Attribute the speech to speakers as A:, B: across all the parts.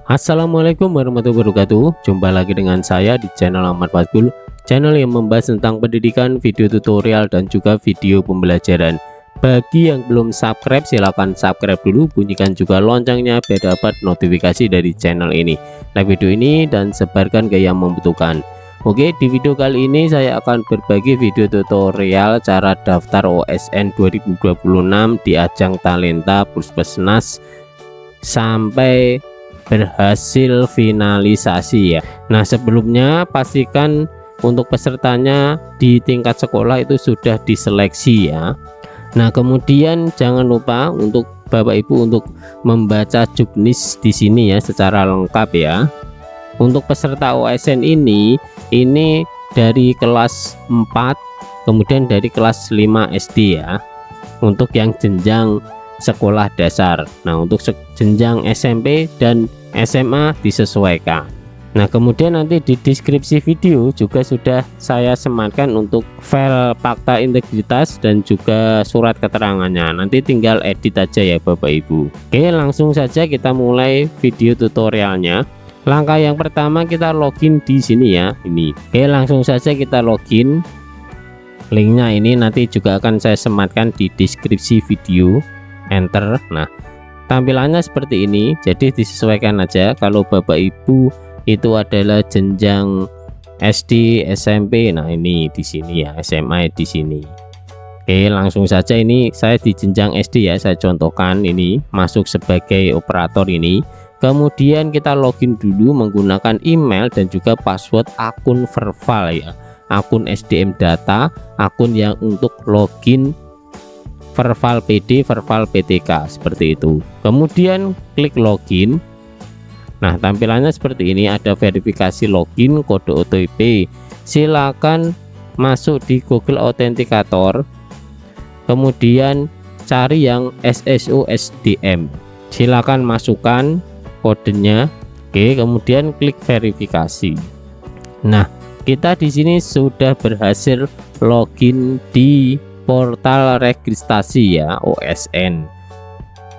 A: Assalamualaikum warahmatullahi wabarakatuh. Jumpa lagi dengan saya di channel Ahmad Fathul, channel yang membahas tentang pendidikan, video tutorial dan juga video pembelajaran. Bagi yang belum subscribe, silahkan subscribe dulu, bunyikan juga loncengnya biar dapat notifikasi dari channel ini. Like video ini dan sebarkan ke yang membutuhkan. Oke, di video kali ini saya akan berbagi video tutorial cara daftar OSN 2026 di ajang Talenta Puskesmas sampai berhasil finalisasi ya. Nah, sebelumnya pastikan untuk pesertanya di tingkat sekolah itu sudah diseleksi ya. Nah, kemudian jangan lupa untuk Bapak Ibu untuk membaca juknis di sini ya secara lengkap ya. Untuk peserta OSN ini dari kelas 4 kemudian dari kelas 5 SD ya. Untuk yang jenjang sekolah dasar. Nah, untuk jenjang SMP dan SMA disesuaikan. Nah, kemudian nanti di deskripsi video juga sudah saya sematkan untuk file fakta integritas dan juga surat keterangannya. Nanti tinggal edit aja ya Bapak Ibu. Oke, langsung saja kita mulai video tutorialnya. Langkah yang pertama kita login di sini ya, ini. Oke, langsung saja kita login. Linknya ini nanti juga akan saya sematkan di deskripsi video. Enter. Nah, tampilannya seperti ini, jadi disesuaikan aja. Kalau Bapak Ibu itu adalah jenjang SD, SMP, nah ini di sini ya, SMA di sini. Oke, langsung saja ini saya di jenjang SD ya, saya contohkan ini masuk sebagai operator ini. Kemudian kita login dulu menggunakan email dan juga password akun Verval ya, akun SDM data, akun yang untuk login Verval PD, Verval PTK seperti itu. Kemudian klik login. Nah, tampilannya seperti ini, ada verifikasi login, kode OTP. Silakan masuk di Google Authenticator. Kemudian cari yang SSO SDM. Silakan masukkan kodenya. Oke, kemudian klik verifikasi. Nah, kita di sini sudah berhasil login di portal registrasi ya OSN.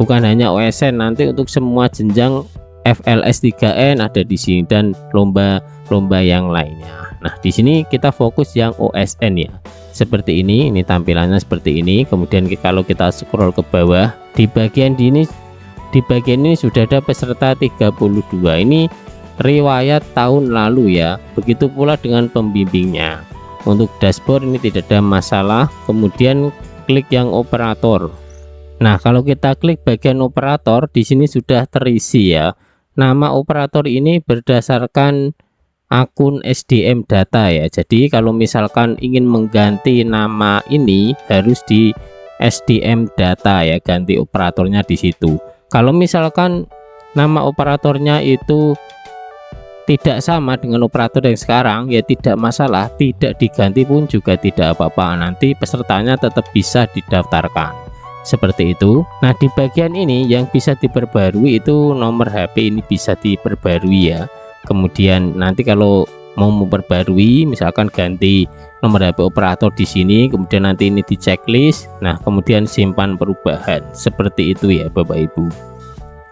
A: Bukan hanya OSN, nanti untuk semua jenjang FLS 3N ada di sini dan lomba-lomba yang lainnya. Nah, di sini kita fokus yang OSN ya. Seperti ini tampilannya seperti ini. Kemudian kalau kita scroll ke bawah di bagian ini sudah ada peserta 32. Ini riwayat tahun lalu ya. Begitu pula dengan pembimbingnya. Untuk dashboard ini tidak ada masalah. Kemudian klik yang operator. Nah, kalau kita klik bagian operator di sini sudah terisi ya. Nama operator ini berdasarkan akun SDM data ya. Jadi kalau misalkan ingin mengganti nama ini harus di SDM data ya, ganti operatornya di situ. Kalau misalkan nama operatornya itu tidak sama dengan operator yang sekarang ya tidak masalah, tidak diganti pun juga tidak apa-apa, nanti pesertanya tetap bisa didaftarkan seperti itu. Nah, di bagian ini yang bisa diperbarui itu nomor HP ini bisa diperbarui ya. Kemudian nanti kalau mau memperbarui misalkan ganti nomor HP operator di sini, kemudian nanti ini di checklist. Nah, kemudian simpan perubahan seperti itu ya Bapak Ibu.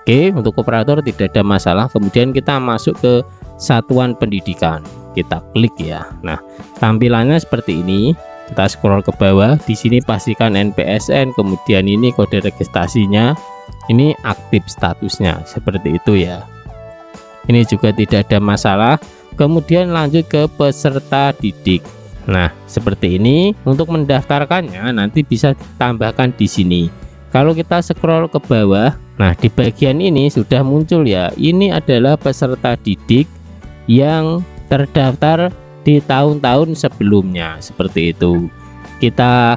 A: Oke, untuk operator tidak ada masalah. Kemudian kita masuk ke satuan pendidikan, kita klik ya. Nah, tampilannya seperti ini. Kita scroll ke bawah, di sini pastikan NPSN, kemudian ini kode registrasinya, ini aktif statusnya seperti itu ya. Ini juga tidak ada masalah. Kemudian lanjut ke peserta didik. Nah, seperti ini. Untuk mendaftarkannya nanti bisa ditambahkan di sini. Kalau kita scroll ke bawah, nah di bagian ini sudah muncul ya. Ini adalah peserta didik yang terdaftar di tahun-tahun sebelumnya seperti itu. Kita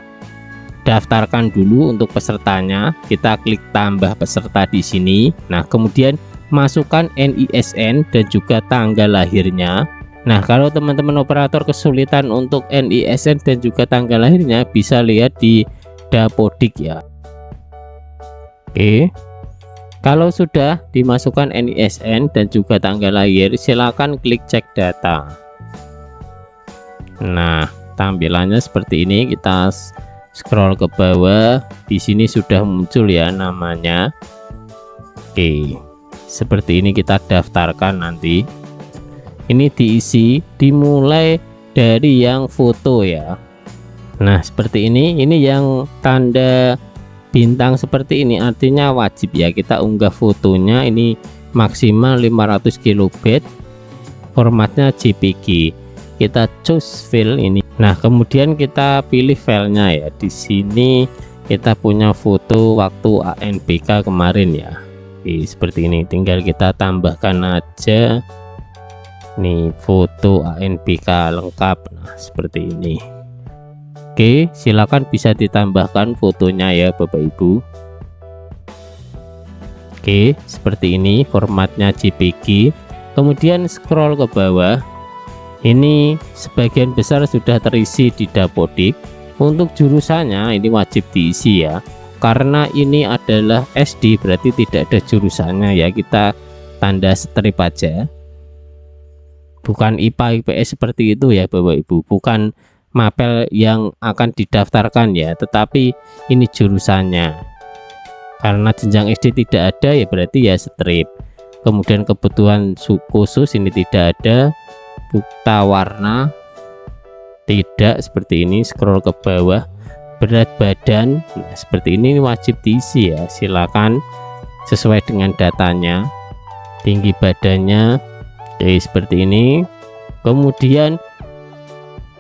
A: daftarkan dulu untuk pesertanya. Kita klik tambah peserta di sini. Nah, kemudian masukkan NISN dan juga tanggal lahirnya. Nah, kalau teman-teman operator kesulitan untuk NISN dan juga tanggal lahirnya bisa lihat di Dapodik ya. Oke. Kalau sudah dimasukkan NISN dan juga tanggal lahir, silakan klik cek data. Nah, tampilannya seperti ini. Kita scroll ke bawah, di sini sudah muncul ya namanya. Oke, seperti ini kita daftarkan. Nanti ini diisi, dimulai dari yang foto ya. Nah seperti ini yang tanda bintang seperti ini artinya wajib ya kita unggah fotonya. Ini maksimal 500 KB, formatnya JPG. Kita choose file ini. Nah kemudian kita pilih filenya ya. Di sini kita punya foto waktu ANBK kemarin ya. Oke, seperti ini, tinggal kita tambahkan aja nih foto ANBK lengkap. Nah seperti ini. Oke, silakan bisa ditambahkan fotonya ya Bapak Ibu. Oke, seperti ini formatnya JPG. Kemudian scroll ke bawah. Ini sebagian besar sudah terisi di Dapodik. Untuk jurusannya ini wajib diisi ya. Karena ini adalah SD berarti tidak ada jurusannya ya. Kita tanda strip aja. Bukan IPA IPS seperti itu ya Bapak Ibu. Bukan mapel yang akan didaftarkan ya, tetapi ini jurusannya. Karena jenjang SD tidak ada ya berarti ya strip. Kemudian kebutuhan khusus ini tidak ada. Buta warna tidak, seperti ini. Scroll ke bawah. Berat badan, nah, seperti ini wajib diisi ya. Silakan sesuai dengan datanya. Tinggi badannya seperti ini. Kemudian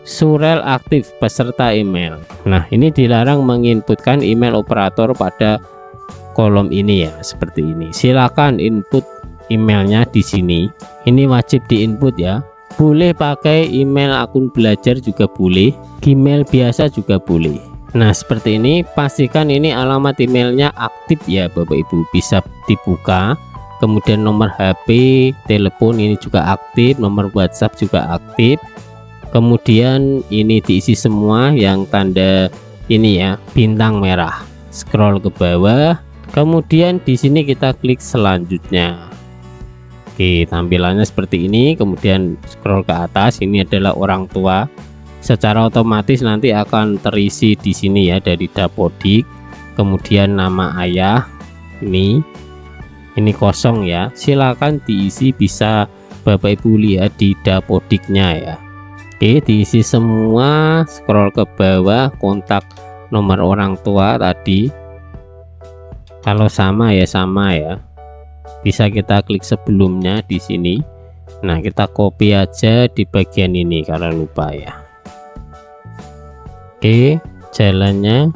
A: surel aktif peserta email. Nah ini dilarang menginputkan email operator pada kolom ini ya, seperti ini. Silakan input emailnya di sini. Ini wajib diinput ya. Boleh pakai email akun belajar juga boleh, Gmail biasa juga boleh. Nah seperti ini, pastikan ini alamat emailnya aktif ya Bapak Ibu, bisa dibuka. Kemudian nomor HP, telepon ini juga aktif, nomor WhatsApp juga aktif. Kemudian ini diisi semua yang tanda ini ya, bintang merah. Scroll ke bawah. Kemudian di sini kita klik selanjutnya. Oke, tampilannya seperti ini. Kemudian scroll ke atas. Ini adalah orang tua. Secara otomatis nanti akan terisi di sini ya dari Dapodik. Kemudian nama ayah. Ini kosong ya. Silakan diisi, bisa Bapak Ibu lihat di Dapodiknya ya. Oke, diisi semua. Scroll ke bawah, kontak nomor orang tua tadi. Kalau sama ya sama ya. Bisa kita klik sebelumnya di sini. Nah, kita copy aja di bagian ini kalau lupa ya. Oke, jalannya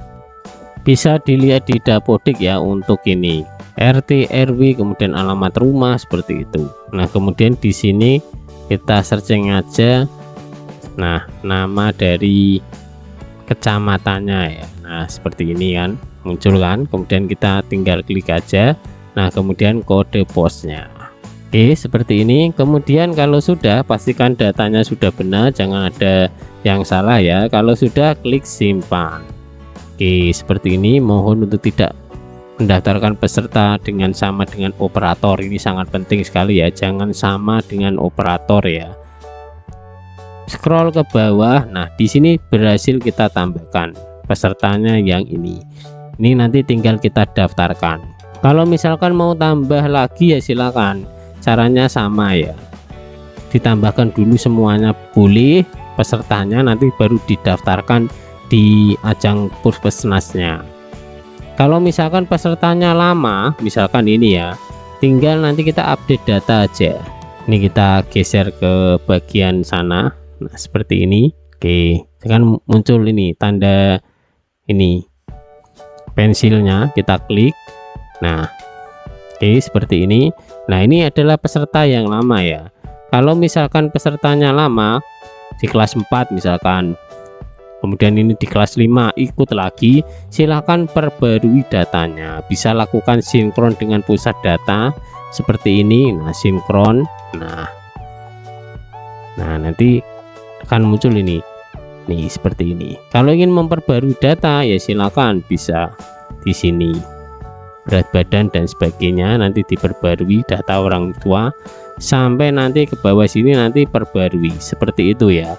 A: bisa dilihat di Dapodik ya untuk ini. RT, RW, kemudian alamat rumah seperti itu. Nah, kemudian di sini kita searching aja. Nah, nama dari kecamatannya ya. Nah seperti ini kan muncul kan, kemudian kita tinggal klik aja. Nah kemudian kode posnya. Oke, seperti ini. Kemudian kalau sudah, pastikan datanya sudah benar, jangan ada yang salah ya. Kalau sudah, klik simpan. Oke, seperti ini. Mohon untuk tidak mendaftarkan peserta dengan sama dengan operator. Ini sangat penting sekali ya, jangan sama dengan operator ya. Scroll ke bawah. Nah di sini berhasil kita tambahkan pesertanya yang ini nanti tinggal kita daftarkan. Kalau misalkan mau tambah lagi ya silakan, caranya sama ya, ditambahkan dulu semuanya boleh, pesertanya nanti baru didaftarkan di ajang Puskesmasnya. Kalau misalkan pesertanya lama, misalkan ini ya, tinggal nanti kita update data aja. Ini kita geser ke bagian sana. Nah seperti ini. Oke, kan muncul ini tanda ini pensilnya, kita klik. Nah oke, seperti ini. Nah ini adalah peserta yang lama ya. Kalau misalkan pesertanya lama di kelas 4 misalkan, kemudian ini di kelas 5 ikut lagi, silahkan perbarui datanya. Bisa lakukan sinkron dengan pusat data seperti ini. Nah sinkron. Nah nanti akan muncul ini nih seperti ini. Kalau ingin memperbarui data ya silakan bisa di sini, berat badan dan sebagainya, nanti diperbarui data orang tua sampai nanti ke bawah sini nanti perbarui seperti itu ya.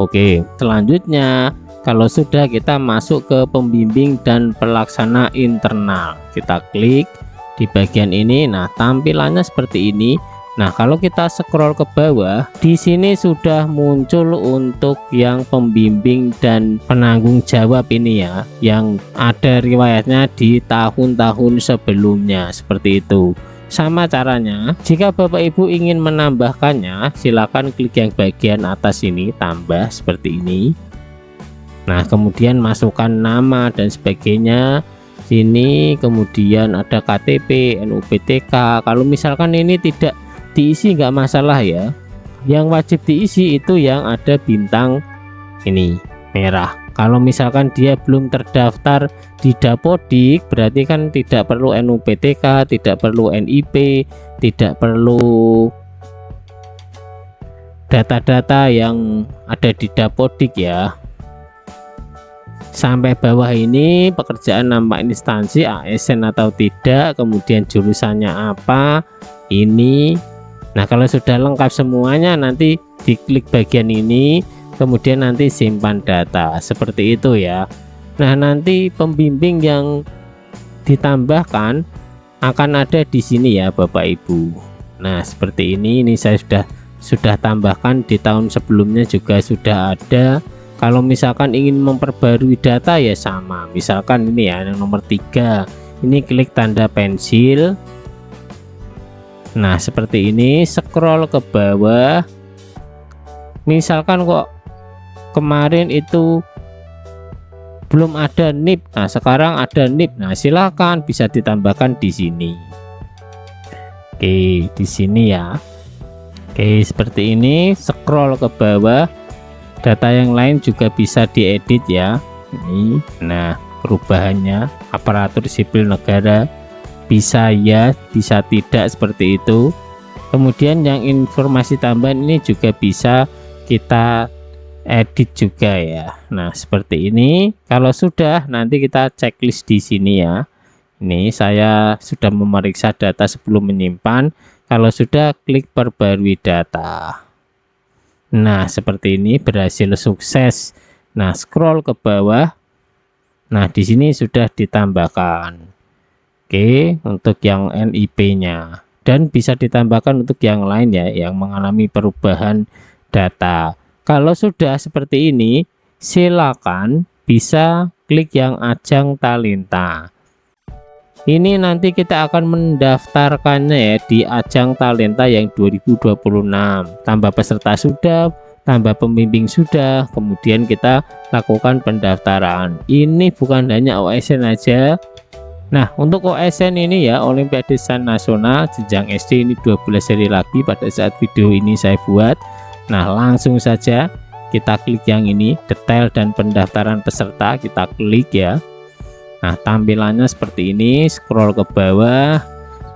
A: Oke, selanjutnya kalau sudah, kita masuk ke pembimbing dan pelaksana internal. Kita klik. di bagian ini. Nah, tampilannya seperti ini. Nah, kalau kita scroll ke bawah, di sini sudah muncul untuk yang pembimbing dan penanggung jawab ini ya, yang ada riwayatnya di tahun-tahun sebelumnya, seperti itu. Sama caranya, jika Bapak Ibu ingin menambahkannya, silakan klik yang bagian atas ini, tambah seperti ini. Nah, kemudian masukkan nama dan sebagainya. Sini kemudian ada KTP, NUPTK. Kalau misalkan ini tidak diisi nggak masalah ya, yang wajib diisi itu yang ada bintang ini merah. Kalau misalkan dia belum terdaftar di Dapodik, berarti kan tidak perlu NUPTK, tidak perlu NIP, tidak perlu data-data yang ada di Dapodik ya. Sampai bawah ini pekerjaan nama instansi ASN atau tidak, kemudian jurusannya apa ini. Nah, kalau sudah lengkap semuanya, nanti diklik bagian ini, kemudian nanti simpan data, seperti itu ya. Nah, nanti pembimbing yang ditambahkan akan ada di sini ya Bapak Ibu. Nah, seperti ini saya sudah tambahkan, di tahun sebelumnya juga sudah ada. Kalau misalkan ingin memperbarui data ya sama, misalkan ini ya yang nomor 3, ini klik tanda pensil. Nah, seperti ini, scroll ke bawah. Misalkan kok kemarin itu belum ada NIP, nah sekarang ada NIP. Nah, silakan bisa ditambahkan di sini. Oke, di sini ya. Oke, seperti ini, scroll ke bawah. Data yang lain juga bisa diedit ya. Ini, nah perubahannya, aparatur sipil negara, bisa ya, bisa tidak, seperti itu. Kemudian yang informasi tambahan ini juga bisa kita edit juga ya. Nah, seperti ini. Kalau sudah, nanti kita checklist di sini ya. Ini saya sudah memeriksa data sebelum menyimpan. Kalau sudah, klik perbarui data. Nah, seperti ini, berhasil sukses. Nah, scroll ke bawah. Nah, di sini sudah ditambahkan. Oke, untuk yang NIP-nya, dan bisa ditambahkan untuk yang lain ya, yang mengalami perubahan data. Kalau sudah seperti ini, silakan bisa klik yang ajang talenta. Ini nanti kita akan mendaftarkannya ya di ajang talenta yang 2026. Tambah peserta sudah, tambah pembimbing sudah, kemudian kita lakukan pendaftaran. Ini bukan hanya OSN aja. Nah, untuk OSN ini ya, Olimpiade Sains Nasional jenjang SD, ini 12 seri lagi pada saat video ini saya buat. Nah, langsung saja kita klik yang ini, detail dan pendaftaran peserta, kita klik ya. Nah, tampilannya seperti ini, scroll ke bawah.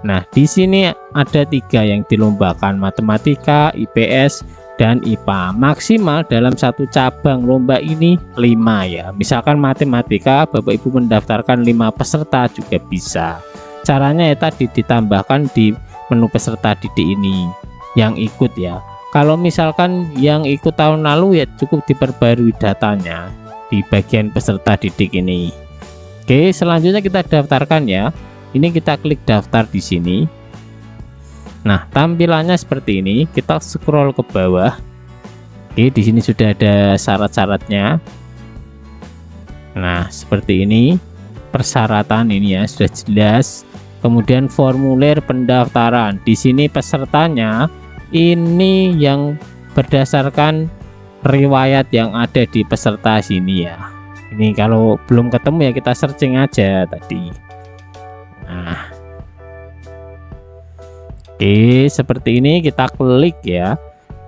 A: Nah, di sini ada 3 yang dilombakan, matematika, IPS, dan IPA. Maksimal dalam satu cabang lomba ini 5 ya. Misalkan matematika, Bapak Ibu mendaftarkan 5 peserta juga bisa. Caranya ya tadi, ditambahkan di menu peserta didik ini yang ikut ya. Kalau misalkan yang ikut tahun lalu ya cukup diperbarui datanya di bagian peserta didik ini. Oke, selanjutnya kita daftarkan ya. Ini kita klik daftar di sini. Nah, tampilannya seperti ini. Kita scroll ke bawah. Oke, di sini sudah ada syarat-syaratnya. Nah, seperti ini. Persyaratan ini ya sudah jelas. Kemudian formulir pendaftaran. Di sini pesertanya ini yang berdasarkan riwayat yang ada di peserta sini ya. Ini kalau belum ketemu ya kita searching aja tadi. Nah, oke, seperti ini kita klik ya.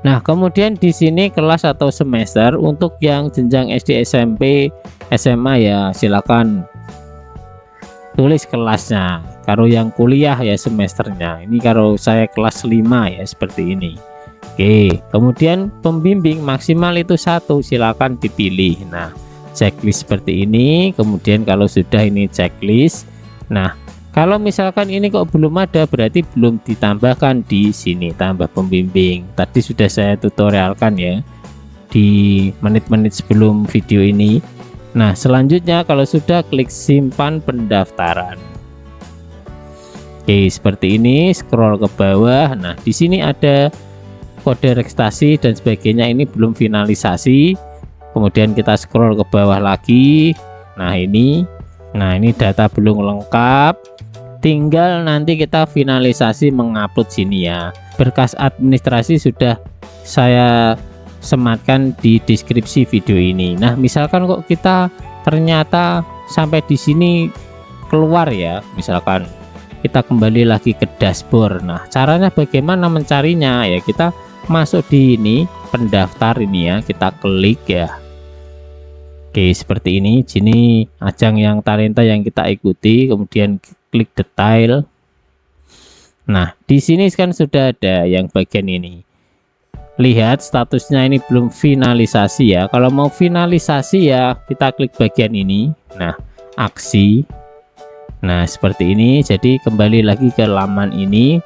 A: Nah, kemudian di sini kelas atau semester. Untuk yang jenjang SD, SMP, SMA ya silakan tulis kelasnya. Kalau yang kuliah ya semesternya. Ini kalau saya kelas 5 ya seperti ini. Oke, kemudian pembimbing maksimal itu 1, silakan dipilih. Nah, checklist seperti ini. Kemudian kalau sudah ini checklist. Nah, kalau misalkan ini kok belum ada, berarti belum ditambahkan di sini tambah pembimbing. Tadi sudah saya tutorialkan ya di menit-menit sebelum video ini. Nah, selanjutnya kalau sudah, klik simpan pendaftaran. Oke, seperti ini, scroll ke bawah. Nah, di sini ada kode registrasi dan sebagainya, ini belum finalisasi. Kemudian kita scroll ke bawah lagi. Nah, ini data belum lengkap. Tinggal nanti kita finalisasi mengupload sini ya. Berkas administrasi sudah saya sematkan di deskripsi video ini. Nah, misalkan kok kita ternyata sampai di sini keluar ya, misalkan kita kembali lagi ke dashboard. Nah, caranya bagaimana mencarinya ya, kita masuk di ini pendaftar ini ya, kita klik ya. Oke, seperti ini. Sini ajang yang talenta yang kita ikuti, kemudian klik detail. Nah, di sini kan sudah ada yang bagian ini. Lihat statusnya ini belum finalisasi ya. Kalau mau finalisasi ya kita klik bagian ini. Nah, aksi. Nah, seperti ini. Jadi kembali lagi ke laman ini,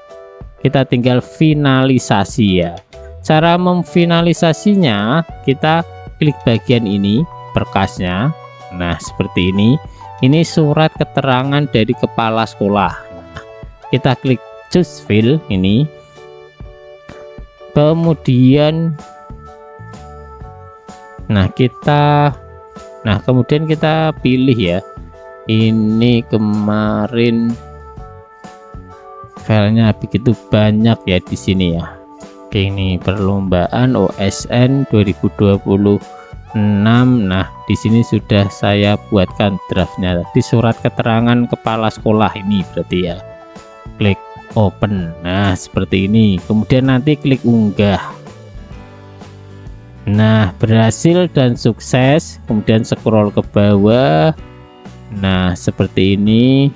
A: kita tinggal finalisasi ya. Cara memfinalisasinya, kita klik bagian ini berkasnya. Nah, seperti ini. Ini surat keterangan dari kepala sekolah. Nah, kita klik choose field ini. Kemudian kemudian kita pilih ya. Ini kemarin filenya begitu banyak ya di sini ya. Oke, ini perlombaan OSN 2026. Nah, di sini sudah saya buatkan draftnya. Di surat keterangan kepala sekolah ini berarti ya. Klik open. Nah, seperti ini. Kemudian nanti klik unggah. Nah, berhasil dan sukses. Kemudian scroll ke bawah. Nah, seperti ini.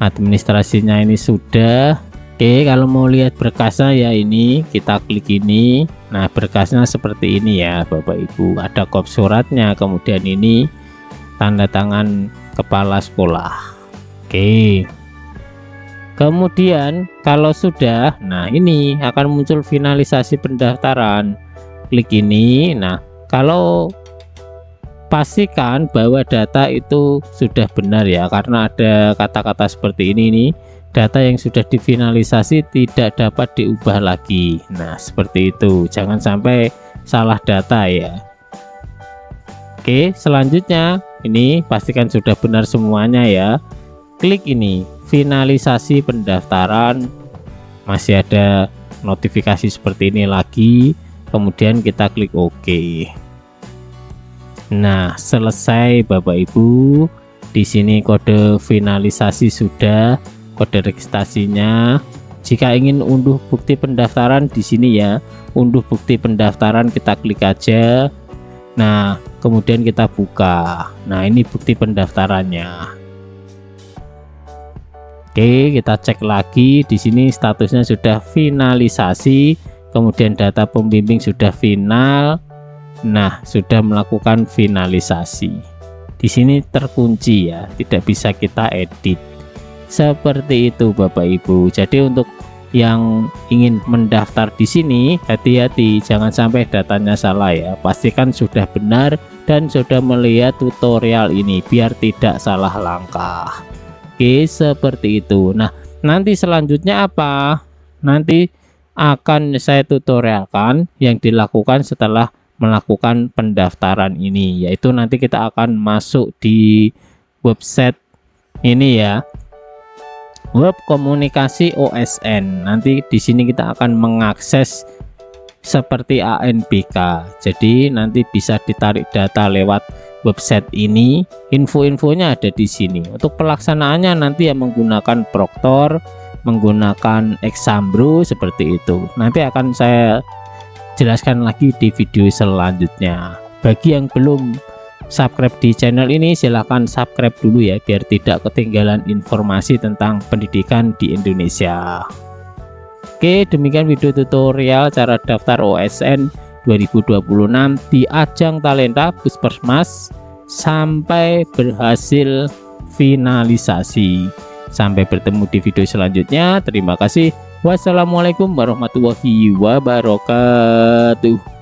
A: Administrasinya ini sudah. Oke, kalau mau lihat berkasnya ya ini, kita klik ini. Nah, berkasnya seperti ini ya Bapak Ibu. Ada kop suratnya, kemudian ini tanda tangan kepala sekolah. Oke. Kemudian kalau sudah, nah ini akan muncul finalisasi pendaftaran. Klik ini. Nah, kalau pastikan bahwa data itu sudah benar ya, karena ada kata-kata seperti ini nih, data yang sudah difinalisasi tidak dapat diubah lagi. Nah, seperti itu, jangan sampai salah data ya. Oke, selanjutnya ini pastikan sudah benar semuanya ya. Klik ini finalisasi pendaftaran. Masih ada notifikasi seperti ini lagi, kemudian kita klik OK. Nah, selesai Bapak Ibu. Di sini kode finalisasi sudah, kode registrasinya. Jika ingin unduh bukti pendaftaran di sini ya, unduh bukti pendaftaran, kita klik aja. Nah, kemudian kita buka. Nah, ini bukti pendaftarannya. Oke, kita cek lagi. Di sini statusnya sudah finalisasi, kemudian data pembimbing sudah final. Nah, sudah melakukan finalisasi. Di sini terkunci ya, tidak bisa kita edit. Seperti itu Bapak Ibu. Jadi untuk yang ingin mendaftar di sini, hati-hati jangan sampai datanya salah ya. Pastikan sudah benar dan sudah melihat tutorial ini biar tidak salah langkah. Oke, seperti itu. Nah, nanti selanjutnya apa? Nanti akan saya tutorialkan yang dilakukan setelah melakukan pendaftaran ini, yaitu nanti kita akan masuk di website ini ya, web komunikasi OSN. Nanti di sini kita akan mengakses seperti ANBK, jadi nanti bisa ditarik data lewat website ini. Info-infonya ada di sini. Untuk pelaksanaannya nanti yang menggunakan Proctor, menggunakan Exambro seperti itu. Nanti akan saya jelaskan lagi di video selanjutnya. Bagi yang belum subscribe di channel ini, silahkan subscribe dulu ya, biar tidak ketinggalan informasi tentang pendidikan di Indonesia. Oke, demikian video tutorial cara daftar OSN 2026 di ajang talenta Puskesmas sampai berhasil finalisasi. Sampai bertemu di video selanjutnya. Terima kasih. Wassalamualaikum warahmatullahi wabarakatuh.